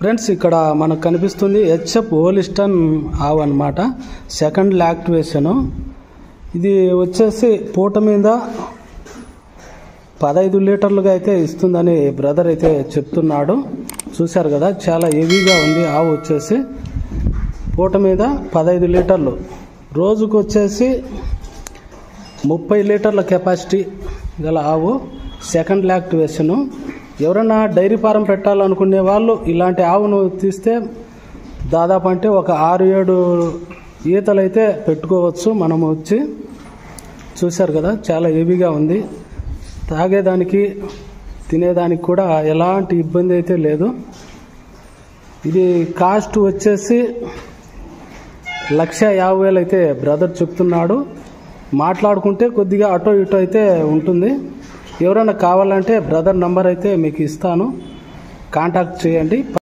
Friends ఇక్కడ మనకు కనిపిస్తుంది హెచ్ఎఫ్ హోలిస్టన్ ఆవు అన్నమాట. సెకండ్ లాక్టివేషన్. ఇది వచ్చేసి పూట మీద 15 లీటర్లుగా అయితే ఇస్తుందని బ్రదర్ అయితే చెప్తున్నాడు. చూశారు కదా, చాలా హెవీగా ఉంది ఆవు. వచ్చేసి పూట మీద 15 లీటర్లు, రోజుకు వచ్చేసి 30 లీటర్ల కెపాసిటీ గల ఆవు. సెకండ్ లాక్టివేషను. ఎవరైనా డైరీ ఫారం పెట్టాలనుకునే వాళ్ళు ఇలాంటి ఆవును తీస్తే దాదాపు అంటే ఒక 6-7 ఈతలు అయితే పెట్టుకోవచ్చు మనము వచ్చి. చూశారు కదా, చాలా హెవీగా ఉంది. తాగేదానికి తినేదానికి కూడా ఎలాంటి ఇబ్బంది అయితే లేదు. ఇది కాస్ట్ వచ్చేసి 1,50,000 అయితే బ్రదర్ చెప్తున్నాడు. మాట్లాడుకుంటే కొద్దిగా అటో ఇటో అయితే ఉంటుంది. ఎవరైనా కావాలంటే బ్రదర్ నంబర్ అయితే మీకు ఇస్తాను, కాంటాక్ట్ చేయండి.